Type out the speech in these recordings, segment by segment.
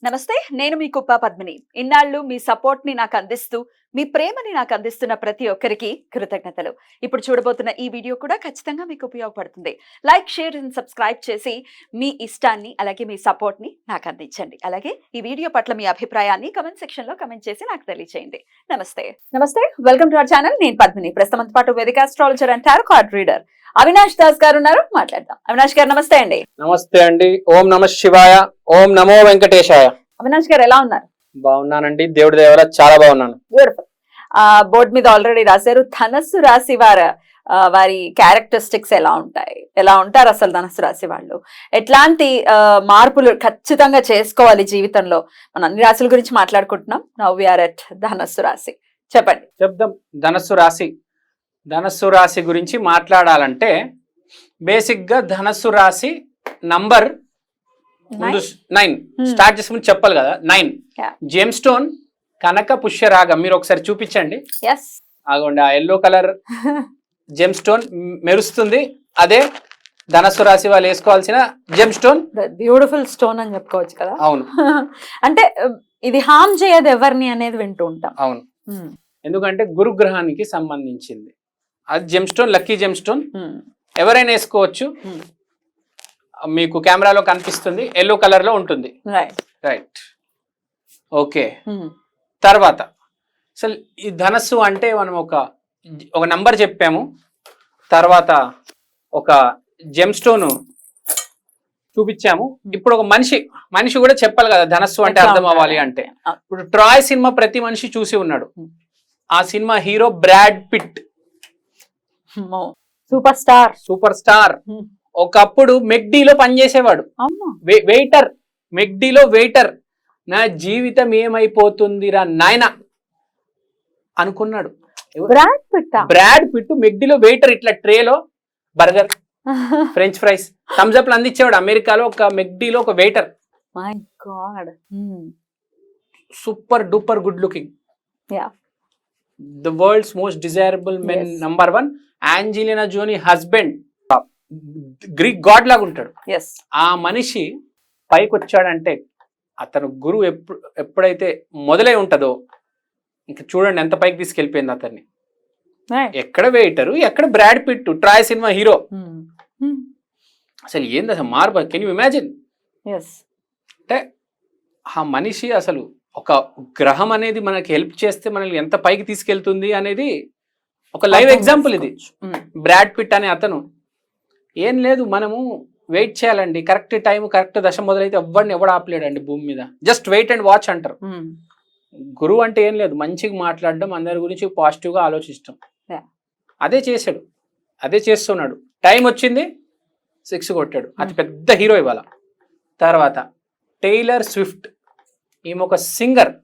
నమస్తే, నేను మీ కుప్ప పద్మిని. ఇన్నాళ్ళు మీ సపోర్ట్ ని నాకు అందిస్తూ, మీ ప్రేమని నాకు అందిస్తున్న ప్రతి ఒక్కరికి కృతజ్ఞతలు. ఇప్పుడు చూడబోతున్న ఈ వీడియో కూడా ఖచ్చితంగా మీకు ఉపయోగపడుతుంది. లైక్, షేర్ అండ్ సబ్స్క్రైబ్ చేసి మీ ఇష్టాన్ని అలాగే మీ సపోర్ట్ ని నాకు అందించండి. అలాగే ఈ వీడియో పట్ల మీ అభిప్రాయాన్ని కమెంట్ సెక్షన్ లో కమెంట్ చేసి నాకు తెలియజేయండి. నమస్తే, వెల్కమ్ టు అవర్ ఛానల్. నేను పద్మిని. ప్రస్తుతంతో పాటు వేదిక astrologer and tarot card reader Avinash Das గారు ఉన్నారు. మాట్లాడదాం. అవినాష్ గారు నమస్తే అండి. నమస్తే అండి. ఓం నమ శివాయ. ఓం నమో వెంకటేశాయ. అవినాష్ గారు ఎలా ఉన్నారు? బాగున్నానండి, దేవుడి దయ వల్ల చాలా బాగున్నాను. బ్యూటిఫుల్. బోర్డు మీద ఆల్రెడీ రాశారు. ధనస్సు రాశి వారి క్యారెక్టరిస్టిక్స్ ఎలా ఉంటారు అసలు ధనస్సు రాశి వాళ్ళు? ఎట్లాంటి మార్పులు ఖచ్చితంగా చేసుకోవాలి జీవితంలో? మనం అన్ని రాశుల గురించి మాట్లాడుకుంటున్నాం. నౌ వి ఆర్ ఎట్ ధనస్సు రాశి. చెప్పండి. చెప్దాం. ధనస్సు రాశి గురించి మాట్లాడాలంటే బేసిక్ గా ధనస్సు రాశి నంబర్ 9 స్టార్ట్ చేసుకుని చెప్పాలి కదా. 9 జేమ్ స్టోన్ కనక పుష్యరాగం. మీరు ఒకసారి చూపించండి. ఆగండి, ఆ ఎల్లో కలర్ జెమ్ స్టోన్ మెరుస్తుంది. అదే ధనస్సు రాశి వాళ్ళు వేసుకోవాల్సిన జెమ్ స్టోన్. బ్యూటిఫుల్ స్టోన్ అని చెప్పుకోవచ్చు కదా. అవును. అంటే ఇది హార్మ్ చేయదు ఎవరిని అనేది వింటూ ఉంటాం. అవును, ఎందుకంటే గురుగ్రహానికి సంబంధించింది అది. Gem stone lucky gem stone, ఎవరైనా వేసుకోవచ్చు. మీకు కెమెరాలో కనిపిస్తుంది, ఎల్లో కలర్ లో ఉంటుంది. Right, okay. తర్వాత అసలు ఈ ధనస్సు అంటే మనం ఒక నంబర్ చెప్పాము, తర్వాత ఒక జెమ్ స్టోన్ చూపించాము. ఇప్పుడు ఒక మనిషి కూడా చెప్పాలి కదా ధనస్సు అంటే అర్థం అవ్వాలి అంటే. ఇప్పుడు ట్రాయ్ సినిమా ప్రతి మనిషి చూసి ఉన్నాడు. ఆ cinema hero Brad Pitt, super star. ఒకప్పుడు మెక్డీలో పనిచేసేవాడు, మెక్డీలో వెయిటర్. నా జీవితం ఏమైపోతుందిరా నాయన అనుకున్నాడు. బ్రాడ్ పిట్ మెక్డీలో వెయిటర్, ఇట్లా ట్రేలో burger, french fries, Thums Up అందించేవాడు. అమెరికాలో ఒక మెక్డీలో ఒక waiter. Super duper good looking, the world's most desirable men number 1. Angelina Jolie husband, Greek god లాగా ఉంటాడు. ఆ మనిషి పైకి వచ్చాడంటే అతను గురువు ఎప్పుడైతే మొదలై ఉంటుందో ఇంకా చూడండి ఎంత పైకి తీసుకెళ్ళిపోయింది అతన్ని. ఎక్కడ వెయిటరు, ఎక్కడ Brad Pitt, Troy cinema hero. అసలు ఏంది అసలు మార్పు? Can you imagine? అంటే ఆ మనిషి అసలు ఒక గ్రహం అనేది మనకి హెల్ప్ చేస్తే మనల్ని ఎంత పైకి తీసుకెళ్తుంది అనేది ఒక లైవ్ ఎగ్జాంపుల్ ఇది. బ్రాడ్ పిట్ అనే అతను ఏం లేదు, మనము వెయిట్ చేయాలండి. కరెక్ట్ టైం కరెక్ట్ దశ మొదలైతే ఎవడు ఆపలేడండి భూమి మీద. జస్ట్ వెయిట్ అండ్ వాచ్ అంటారు. గురువు అంటే ఏం లేదు, మంచిగా మాట్లాడడం, అందరి గురించి పాజిటివ్ గా ఆలోచించడం. అదే చేశాడు, అదే చేస్తున్నాడు. టైం వచ్చింది, 6 కొట్టాడు. అతి పెద్ద హీరో ఇవాళ. తర్వాత టైలర్ స్విఫ్ట్, ఈమె ఒక singer,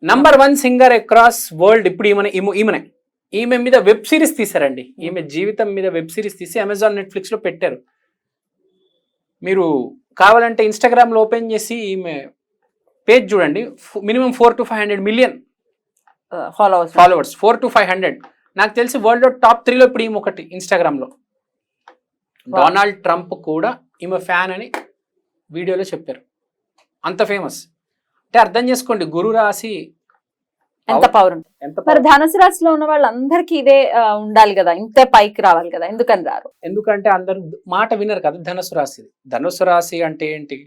number 1 singer across world. ఇప్పుడు ఈమె మీద వెబ్ సిరీస్ తీశారండి. ఈమె జీవితం మీద వెబ్ సిరీస్ తీసి అమెజాన్ నెట్ఫ్లిక్స్ లో పెట్టారు. మీరు కావాలంటే ఇన్స్టాగ్రామ్ లో ఓపెన్ చేసి ఈమె పేజ్ చూడండి. Minimum 400 to 500 million followers. 400 to 500. నాకు తెలిసి వరల్డ్ లో టాప్ 3లో ఇప్పుడు ఈమె ఒకటి ఇన్స్టాగ్రామ్ లో. డొనాల్డ్ ట్రంప్ కూడా ఈమె ఫ్యాన్ అని వీడియోలో చెప్పారు. అంత ఫేమస్. అంటే అర్థం చేసుకోండి గురు రాశి ఎంత పవర్ ఉంటుంది. మరి ధనుసు రాశిలో ఉన్న వాళ్ళందరికీ ఇదే ఉండాలి కదా, ఇంతే పైకి రావాలి కదా, ఎందుకని రారు? ఎందుకంటే అందరూ మాట వినరు కదా. ధనుసు రాశి అంటే ఏంటి?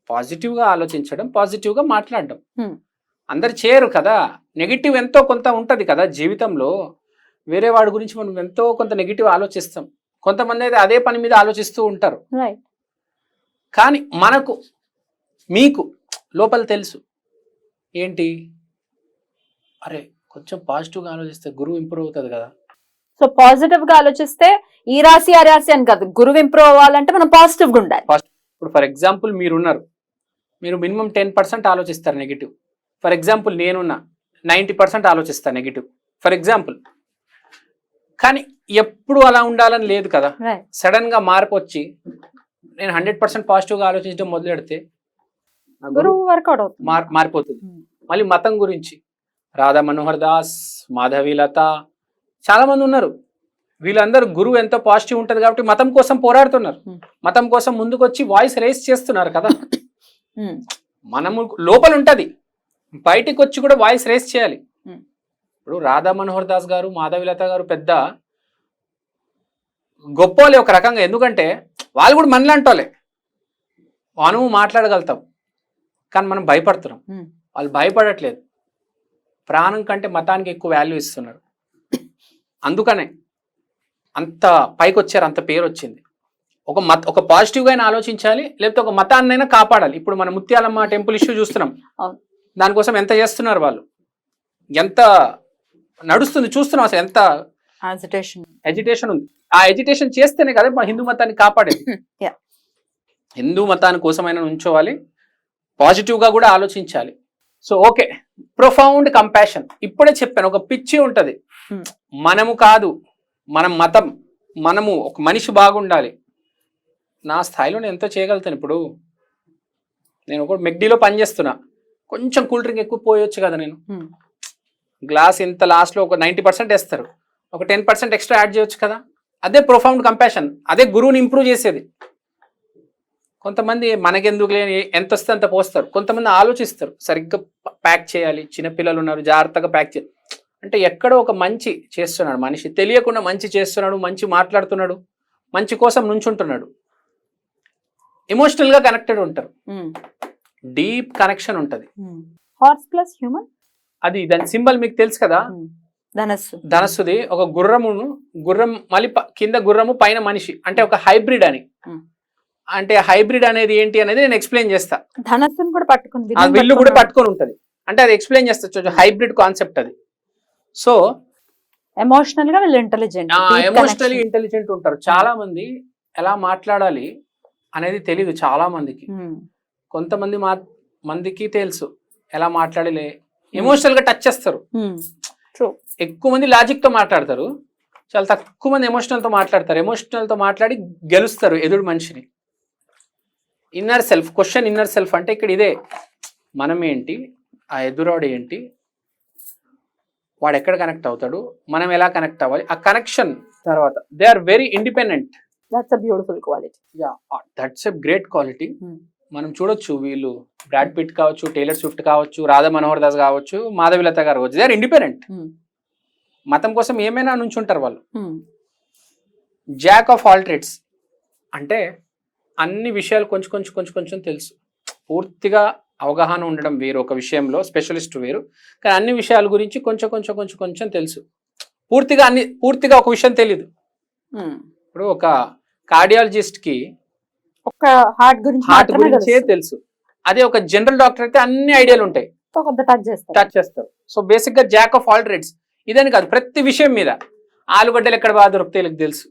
పాజిటివ్ గా ఆలోచించడం, పాజిటివ్ గా మాట్లాడడం. అందరు చేయరు కదా. నెగిటివ్ ఎంతో కొంత ఉంటది కదా జీవితంలో. వేరే వాడి గురించి మనం ఎంతో కొంత నెగిటివ్ ఆలోచిస్తాం. కొంతమంది అయితే అదే పని మీద ఆలోచిస్తూ ఉంటారు. కానీ మీకు లోపల తెలుసు ఏంటి, అరే కొంచెం పాజిటివ్ గా ఆలోచిస్తే గురువు ఇంప్రూవ్ అవుతుంది కదా. సో పాజిటివ్ గా ఆలోచిస్తే ఈ రాశి ఆ రాశి అని కాదు, గురువు ఇంప్రూవ్ అవ్వాలంటే మనం పాజిటివ్ గా ఉండాలి. ఇప్పుడు ఫర్ ఎగ్జాంపుల్ మీరు మినిమం 10% ఆలోచిస్తారు నెగిటివ్. ఫర్ ఎగ్జాంపుల్ నేనున్నా 90% ఆలోచిస్తాను నెగిటివ్ ఫర్ ఎగ్జాంపుల్. కానీ ఎప్పుడు అలా ఉండాలని లేదు కదా. సడన్ గా మార్పు వచ్చి నేను 100% పాజిటివ్ గా ఆలోచించడం మొదలు పెడితే గురువు వర్కౌట్ అవుతుంది, మారిపోతుంది. మళ్ళీ మతం గురించి రాధా మనోహర్ దాస్, మాధవీలత, చాలా మంది ఉన్నారు. వీళ్ళందరూ గురువు ఎంతో పాజిటివ్ ఉంటది కాబట్టి మతం కోసం పోరాడుతున్నారు. మతం కోసం ముందుకు వచ్చి వాయిస్ రేస్ చేస్తున్నారు కదా. మనము లోపల ఉంటది, బయటికి వచ్చి కూడా వాయిస్ రేస్ చేయాలి. Hmm. ఇప్పుడు రాధా మనోహర్ దాస్ గారు, మాధవిలత గారు పెద్ద గొప్పలే ఒక రకంగా, ఎందుకంటే వాళ్ళు కూడా మనలాంటి వాళ్ళే, మనము మాట్లాడగలుగుతాం, కానీ మనం భయపడుతున్నాం. వాళ్ళు భయపడట్లేదు, ప్రాణం కంటే మతానికి ఎక్కువ వాల్యూ ఇస్తున్నారు. అందుకనే అంత పైకి వచ్చారు, అంత పేరు వచ్చింది. ఒక పాజిటివ్గా అయినా ఆలోచించాలి, లేకపోతే ఒక మతాన్నైనా కాపాడాలి. ఇప్పుడు మన ముత్యాలమ్మ టెంపుల్ ఇష్యూ చూస్తున్నాం, దానికోసం ఎంత చేస్తున్నారు వాళ్ళు, ఎంత నడుస్తుంది చూస్తున్నాం, అసలు ఎంత ఎజిటేషన్ ఉంది. ఆ ఎజిటేషన్ చేస్తేనే కదా మన హిందూ మతాన్ని కాపాడేది. హిందూ మతాన్ని కోసమైనా ఉంచోవాలి, పాజిటివ్గా కూడా ఆలోచించాలి. So okay, profound compassion. ఇప్పుడే చెప్పాను, ఒక పిచ్చి ఉంటుంది, మనము కాదు మన మతం, మనము ఒక మనిషి బాగుండాలి. నా స్థాయిలో నేను ఎంతో చేయగలుగుతాను. ఇప్పుడు నేను ఒక మెక్డీలో పనిచేస్తున్నా, కొంచెం కూల్ డ్రింక్ ఎక్కువ పోయొచ్చు కదా, నేను గ్లాస్ ఇంత లాస్ట్లో ఒక 90% వేస్తారు, ఒక 10% ఎక్స్ట్రా యాడ్ చేయొచ్చు కదా. అదే ప్రొఫౌండ్ కంపాషన్, అదే గురువుని ఇంప్రూవ్ చేసేది. కొంతమంది మనకెందుకు లేని ఎంత వస్తే అంత పోస్తారు, కొంతమంది ఆలోచిస్తారు, సరిగ్గా ప్యాక్ చేయాలి, చిన్నపిల్లలు ఉన్నారు జాగ్రత్తగా ప్యాక్ చేయాలి అంటే ఎక్కడో ఒక మంచి చేస్తున్నాడు మనిషి, తెలియకుండా మంచి చేస్తున్నాడు, మంచి మాట్లాడుతున్నాడు, మంచి కోసం నుంచుంటున్నాడు. ఎమోషనల్గా కనెక్టెడ్ ఉంటారు, డీప్ కనెక్షన్ ఉంటుంది. హార్స్ ప్లస్ హ్యూమన్, అది దాని సింబల్ మీకు తెలుసు కదా, ధనస్సుది ఒక గుర్రం మళ్ళీ కింద గుర్రము పైన మనిషి, అంటే ఒక హైబ్రిడ్ అని. అంటే హైబ్రిడ్ అనేది ఏంటి అనేది నేను ఎక్స్ప్లెయిన్ చేస్తా. ధనస్సును కూడా పట్టుకుని, ఆ విల్లు కూడా పట్టుకొని ఉంటది, అంటే అది ఎక్స్ప్లెయిన్ చేస్తా, హైబ్రిడ్ కాన్సెప్ట్ అది. సో ఎమోషనల్ గా వీళ్ళు ఇంటెలిజెంట్, ఎమోషనల్లీ ఇంటెలిజెంట్ ఉంటారు. చాలా మంది ఎలా మాట్లాడాలి అనేది తెలియదు చాలా మందికి. కొంతమంది మందికి తెలుసు ఎలా మాట్లాడలే, ఎమోషనల్ గా టచ్ చేస్తారు. ఎక్కువ మంది లాజిక్ తో మాట్లాడతారు, చాలా తక్కువ మంది ఎమోషనల్ తో మాట్లాడతారు. ఎమోషనల్ తో మాట్లాడి గెలుస్తారు ఎదురు మనిషిని. Inner self question, inner self అంటే ఇక్కడ ఇదే, మనం ఏంటి, ఆ ఎదురాడు ఏంటి, వాడు ఎక్కడ కనెక్ట్ అవుతాడు, మనం ఎలా కనెక్ట్ అవ్వాలి, ఆ కనెక్షన్ తర్వాత they are very independent. That's a beautiful quality. Yeah, that's a great quality. మనం చూడొచ్చు, వీళ్ళు బ్రాడ్ పిట్ కావచ్చు, టేలర్ స్విఫ్ట్ కావచ్చు, రాధా మనోహర్ దాస్ కావచ్చు, మాధవిలత గారు కావచ్చు, దే ఆర్ ఇండిపెండెంట్. మతం కోసం ఏమైనా నుంచుంటారు వాళ్ళు. జాక్ ఆఫ్ ఆల్ ట్రేడ్స్ అంటే అన్ని విషయాలు కొంచెం తెలుసు, పూర్తిగా అవగాహన ఉండడం వేరు, ఒక విషయంలో స్పెషలిస్ట్ వేరు, కానీ అన్ని విషయాల గురించి కొంచెం తెలుసు. పూర్తిగా ఒక విషయం తెలియదు. ఇప్పుడు ఒక కార్డియాలజిస్ట్ కి ఒక హార్ట్ గురించే తెలుసు, అదే ఒక జనరల్ డాక్టర్ అయితే అన్ని ఐడియాలు ఉంటాయి, టచ్ చేస్తారు. సో బేసిక్ గా జాక్ ఆఫ్ ఆల్ ట్రేడ్స్ ఇదని కాదు, ప్రతి విషయం మీద. ఆలుగడ్డలు ఎక్కడ బాగా దొరుకుతాయి వీళ్ళకి తెలుసు,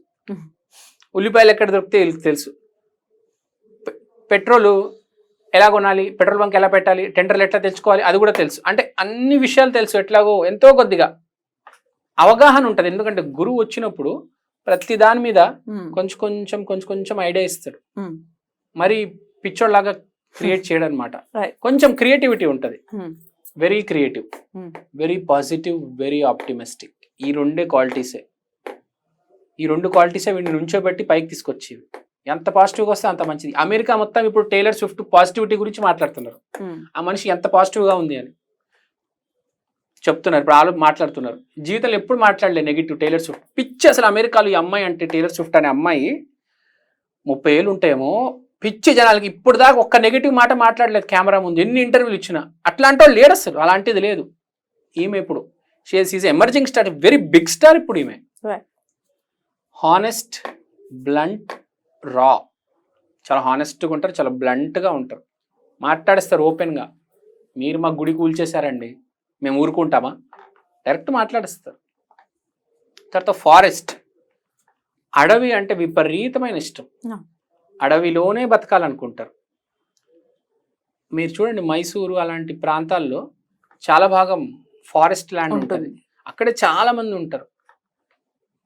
ఉల్లిపాయలు ఎక్కడ దొరుకుతాయి వీళ్ళకి తెలుసు, పెట్రోల్ ఎలా కొనాలి, పెట్రోల్ బంక్ ఎలా పెట్టాలి, టెండర్లు ఎట్లా తెచ్చుకోవాలి అది కూడా తెలుసు. అంటే అన్ని విషయాలు తెలుసు, ఎట్లాగో ఎంతో కొద్దిగా అవగాహన ఉంటుంది. ఎందుకంటే గురువు వచ్చినప్పుడు ప్రతి దాని మీద కొంచెం ఐడియా ఇస్తాడు, మరి పిచ్చోడ్లాగా క్రియేట్ చేయడం అనమాట. కొంచెం క్రియేటివిటీ ఉంటుంది, very creative, very positive, very optimistic. ఈ రెండు క్వాలిటీసే వీడిని నుంచోబెట్టి పైకి తీసుకొచ్చేవి. ఎంత పాజిటివ్గా వస్తే అంత మంచిది. అమెరికా మొత్తం ఇప్పుడు టేలర్ స్విఫ్ట్ పాజిటివిటీ గురించి మాట్లాడుతున్నారు, ఆ మనిషి ఎంత పాజిటివ్గా ఉంది అని చెప్తున్నారు. ఇప్పుడు మాట్లాడుతున్నారు, జీవితంలో ఎప్పుడు మాట్లాడలే నెగిటివ్. టేలర్ స్విఫ్ట్ పిచ్చి అసలు. అమెరికాలో ఈ అమ్మాయి అంటే, టేలర్ స్విఫ్ట్ అనే అమ్మాయి 30 ఏళ్ళు ఉంటాయేమో, పిచ్చి జనాలకి ఇప్పుడు దాకా ఒక్క నెగిటివ్ మాట మాట్లాడలేదు కెమెరా ముందు. ఎన్ని ఇంటర్వ్యూలు ఇచ్చినా అట్లాంటి వాళ్ళు లేడు అసలు, అలాంటిది లేదు. ఈమె ఇప్పుడు she's emerging star, very big star ఇప్పుడు ఈమె. హానెస్ట్, బ్లంట్, రా, చాలా హానెస్ట్గా ఉంటారు, చాలా బ్లంట్గా ఉంటారు, మాట్లాడేస్తారు ఓపెన్గా. మీరు మా గుడి కూల్చేశారండి, మేము ఊరుకుంటామా, డైరెక్ట్ మాట్లాడేస్తారు. తర్వాత ఫారెస్ట్, అడవి అంటే విపరీతమైన ఇష్టం, అడవిలోనే బతకాలనుకుంటారు. మీరు చూడండి మైసూరు అలాంటి ప్రాంతాల్లో చాలా భాగం ఫారెస్ట్ ల్యాండ్ ఉంటుంది, అక్కడే చాలా మంది ఉంటారు,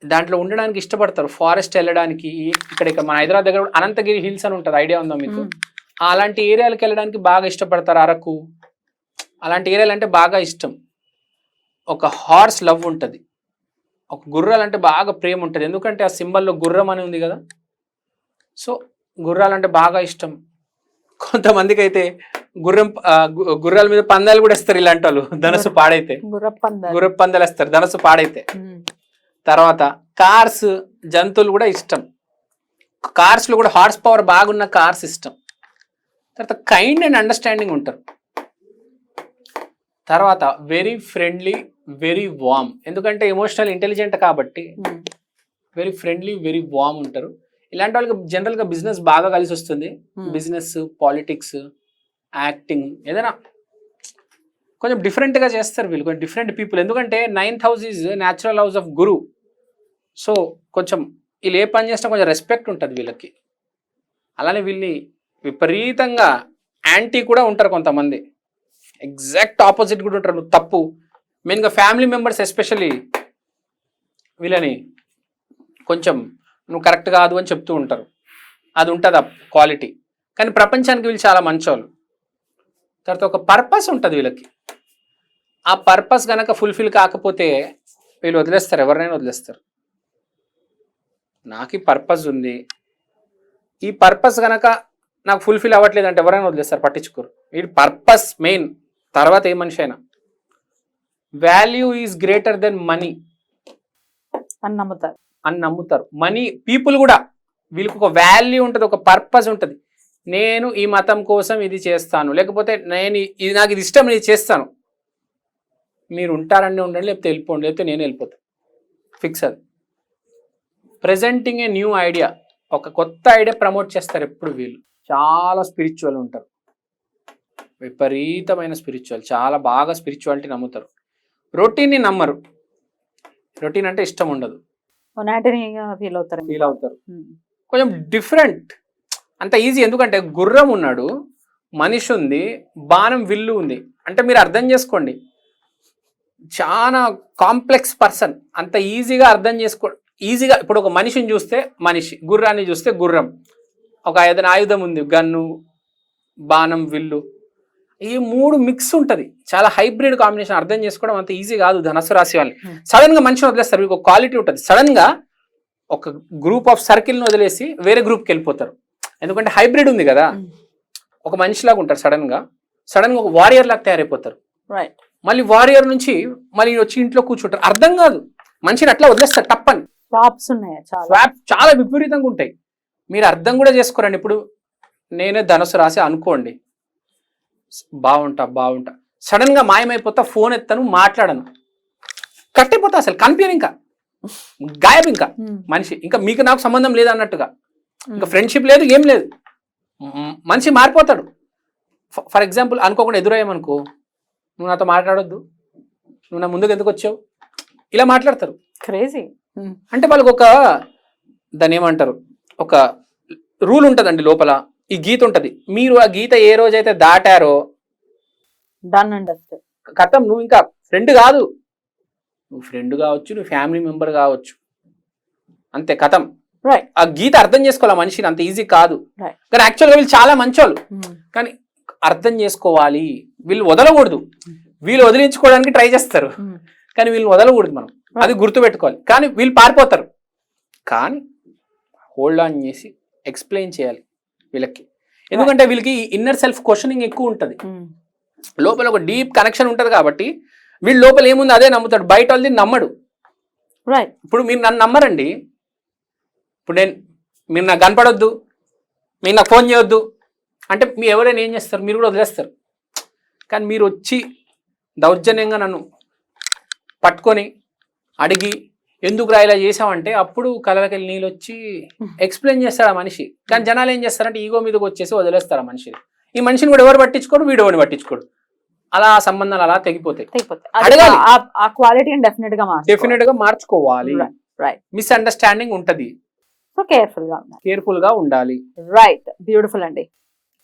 దాంట్లో ఉండడానికి ఇష్టపడతారు. ఫారెస్ట్ వెళ్ళడానికి ఇక్కడ మన హైదరాబాద్ దగ్గర అనంతగిరి హిల్స్ అని ఉంటుంది, ఐడియా ఉందా మీకు? అలాంటి ఏరియాలకు వెళ్ళడానికి బాగా ఇష్టపడతారు. అరకు అలాంటి ఏరియాలు అంటే బాగా ఇష్టం. ఒక హార్స్ లవ్ ఉంటుంది, ఒక గుర్రాలంటే బాగా ప్రేమ ఉంటుంది, ఎందుకంటే ఆ సింబల్లో గుర్రం అని ఉంది కదా. సో గుర్రాలంటే బాగా ఇష్టం. కొంతమందికి అయితే గుర్రాల మీద పందాలు కూడా ఇస్తారు ఇలాంటి వాళ్ళు, ధనస్సు పాడైతే. గుర్రపు పందాలు వేస్తారు ధనస్సు పాడైతే. తర్వాత కార్స్, జంతువులు కూడా ఇష్టం. కార్స్ లో కూడా హార్స్ పవర్ బాగున్న కార్స్ ఇష్టం. తర్వాత కైండ్ అండ్ అండర్స్టాండింగ్ ఉంటారు. తర్వాత వెరీ ఫ్రెండ్లీ, వెరీ వార్మ్, ఎందుకంటే ఎమోషనల్ ఇంటెలిజెంట్ కాబట్టి వెరీ ఫ్రెండ్లీ, వెరీ వార్మ్ ఉంటారు. ఇలాంటి వాళ్ళకి జనరల్ గా బిజినెస్ బాగా కలిసి వస్తుంది. బిజినెస్, పాలిటిక్స్, యాక్టింగ్, ఏదైనా కొంచెం డిఫరెంట్ గా చేస్తారు వీళ్ళు, కొంచెం డిఫరెంట్ పీపుల్. ఎందుకంటే 9th house is natural house of Guru. So కొంచెం వీళ్ళు ఏ పని చేసినా కొంచెం రెస్పెక్ట్ ఉంటుంది వీళ్ళకి. అలానే వీళ్ళని విపరీతంగా యాంటీ కూడా ఉంటారు కొంతమంది, ఎగ్జాక్ట్ ఆపోజిట్ కూడా ఉంటారు. నువ్వు తప్పు, మెయిన్గా ఫ్యామిలీ మెంబర్స్ ఎస్పెషల్లీ వీళ్ళని కొంచెం నువ్వు కరెక్ట్ కాదు అని చెప్తూ ఉంటారు. అది ఉంటుంది ఆ క్వాలిటీ. కానీ ప్రపంచానికి వీళ్ళు చాలా మంచోళ్ళు. తర్వాత ఒక పర్పస్ ఉంటుంది వీళ్ళకి. ఆ పర్పస్ కనుక ఫుల్ఫిల్ కాకపోతే వీళ్ళు వదిలేస్తారు, ఎవరినైనా వదిలేస్తారు. నాకు ఈ పర్పస్ ఉంది, ఈ పర్పస్ కనుక నాకు ఫుల్ఫిల్ అవ్వట్లేదు అంటే ఎవరైనా వదిలేస్తారు, పట్టించుకోరు. వీడి పర్పస్ మెయిన్, తర్వాత ఏ మనిషి అయినా. Value is greater than money అని నమ్ముతారు. మనీ, పీపుల్ కూడా వీళ్ళకి ఒక వాల్యూ ఉంటుంది, ఒక పర్పస్ ఉంటుంది. నేను ఈ మతం కోసం ఇది చేస్తాను, లేకపోతే నాకు ఇది ఇష్టం, నేను చేస్తాను. మీరు ఉంటారండి ఉండండి, లేకపోతే వెళ్ళిపోండి, లేకపోతే నేను వెళ్ళిపోతాను, ఫిక్స్. అది ప్రెజెంటింగ్ ఏ న్యూ ఐడియా, ఒక కొత్త ఐడియా ప్రమోట్ చేస్తారు ఎప్పుడు వీళ్ళు. చాలా స్పిరిచువల్ ఉంటారు, విపరీతమైన స్పిరిచువల్, చాలా బాగా స్పిరిచువాలిటీ నమ్ముతారు. రొటీన్ని నమ్మరు, రొటీన్ అంటే ఇష్టం ఉండదు, ఫీల్ అవుతారు. కొంచెం డిఫరెంట్, అంత ఈజీ. ఎందుకంటే గుర్రం ఉన్నాడు, మనిషి ఉంది, బాణం, విల్లు ఉంది. అంటే మీరు అర్థం చేసుకోండి, చాలా కాంప్లెక్స్ పర్సన్. అంత ఈజీగా అర్థం ఈజీగా. ఇప్పుడు ఒక మనిషిని చూస్తే మనిషి, గుర్రాన్ని చూస్తే గుర్రం, ఒక ఏదైనా ఆయుధం ఉంది, గన్ను, బాణం, విల్లు, ఈ మూడు మిక్స్ ఉంటుంది. చాలా హైబ్రిడ్ కాంబినేషన్. అర్థం చేసుకోవడం అంత ఈజీ కాదు ధనుసు రాశి వాళ్ళని. సడన్ గా మనిషిని వదిలేస్తారు, మీకు ఒక క్వాలిటీ ఉంటుంది. సడన్ గా ఒక గ్రూప్ ఆఫ్ సర్కిల్ని వదిలేసి వేరే గ్రూప్కి వెళ్ళిపోతారు. ఎందుకంటే హైబ్రిడ్ ఉంది కదా, ఒక మనిషిలాగా ఉంటారు. సడన్ గా ఒక వారియర్ లాగా తయారైపోతారు. మళ్ళీ వారియర్ నుంచి మళ్ళీ వచ్చి ఇంట్లో కూర్చుంటారు. అర్థం కాదు, మనిషిని అట్లా వదిలేస్తారు టప్పని. చాలా విపరీతంగా ఉంటాయి, మీరు అర్థం కూడా చేసుకోరండి. ఇప్పుడు నేనే ధనుసు రాశి అనుకోండి, బాగుంటా సడన్ గా మాయమైపోతా, ఫోన్ ఎత్తాను, మాట్లాడను, కట్టిపోతా, అసలు కనిపించను, ఇంకా గాయబ్, ఇంకా మనిషి, ఇంకా మీకు నాకు సంబంధం లేదు అన్నట్టుగా, ఇంకా ఫ్రెండ్షిప్ లేదు, ఏం లేదు. మనిషి మారిపోతాడు. ఫర్ ఎగ్జాంపుల్ అనుకోకుండా ఎదురయ్యామనుకో, నువ్వు నాతో మాట్లాడొద్దు, నువ్వు నా ముందుకు ఎందుకు వచ్చావు, ఇలా మాట్లాడతారు. క్రేజీ. అంటే వాళ్ళకి దాన్ని ఏమంటారు, ఒక రూల్ ఉంటుందండి లోపల, ఈ గీత ఉంటది. మీరు ఆ గీత ఏ రోజైతే దాటారో కథం, నువ్వు ఇంకా ఫ్రెండ్ కాదు. నువ్వు ఫ్రెండ్ కావచ్చు, నువ్వు ఫ్యామిలీ మెంబర్ కావచ్చు, అంతే, కథం. ఆ గీత అర్థం చేసుకోవాలి మనిషిని, అంత ఈజీ కాదు. కానీ యాక్చువల్గా వీళ్ళు చాలా మంచోళ్ళు, కానీ అర్థం చేసుకోవాలి. వీళ్ళు వదలకూడదు, వీళ్ళు వదిలించుకోవడానికి ట్రై చేస్తారు, కానీ వీళ్ళు వదలకూడదు. మనం అది గుర్తుపెట్టుకోవాలి. కానీ వీళ్ళు పారిపోతారు, కానీ హోల్డ్ ఆన్ చేసి ఎక్స్ప్లెయిన్ చేయాలి వీళ్ళకి. ఎందుకంటే వీళ్ళకి ఇన్నర్ సెల్ఫ్ క్వశ్చనింగ్ ఎక్కువ ఉంటుంది, లోపల ఒక డీప్ కనెక్షన్ ఉంటుంది. కాబట్టి వీళ్ళు లోపల ఏముంది అదే నమ్ముతాడు, బయట వాళ్ళది నమ్మడు. ఇప్పుడు మీరు నన్ను నమ్మరండి, ఇప్పుడు మీరు నాకు కనపడొద్దు, మీరు నాకు ఫోన్ చేయొద్దు అంటే మీ ఎవరైనా ఏం చేస్తారు, మీరు కూడా వదిలేస్తారు. కానీ మీరు వచ్చి దౌర్జన్యంగా నన్ను పట్టుకొని అడిగి ఎందుకు ఇలా చేసామంటే అప్పుడు కళ్ళకెళ్ళి నీళ్ళు వచ్చి ఎక్స్ప్లెయిన్ చేస్తాడు ఆ మనిషి. కానీ జనాలు ఏం చేస్తారంటే ఈగో మీదకి వచ్చేసి వదిలేస్తారు ఆ మనిషిని. ఈ మనిషిని కూడా ఎవరు పట్టించుకోడు, వీడు ఎవరిని పట్టించుకోడు. అలా సంబంధాలు అలా తెగిపోతాయి. అడగాలి, ఆ క్వాలిటీని డెఫినెట్ గా మార్చుకోవాలి. మిస్అండర్స్టాండింగ్ ఉంటది, సో కేర్ఫుల్ గా ఉండాలి. రైట్, బ్యూటిఫుల్ అండి.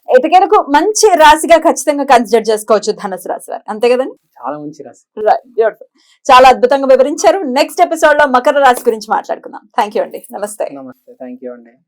ఎటుకైనకు మంచి రాశిగా ఖచ్చితంగా కన్సిడర్ చేసుకోవచ్చు ధనుసు రాశి వారు, అంతే కదండి? చాలా మంచి రాశి. బ్యూటిఫుల్, చాలా అద్భుతంగా వివరించారు. నెక్స్ట్ ఎపిసోడ్ లో మకర రాశి గురించి మాట్లాడుకుందాం. థ్యాంక్ యూ అండి. నమస్తే. థ్యాంక్ యూ అండి.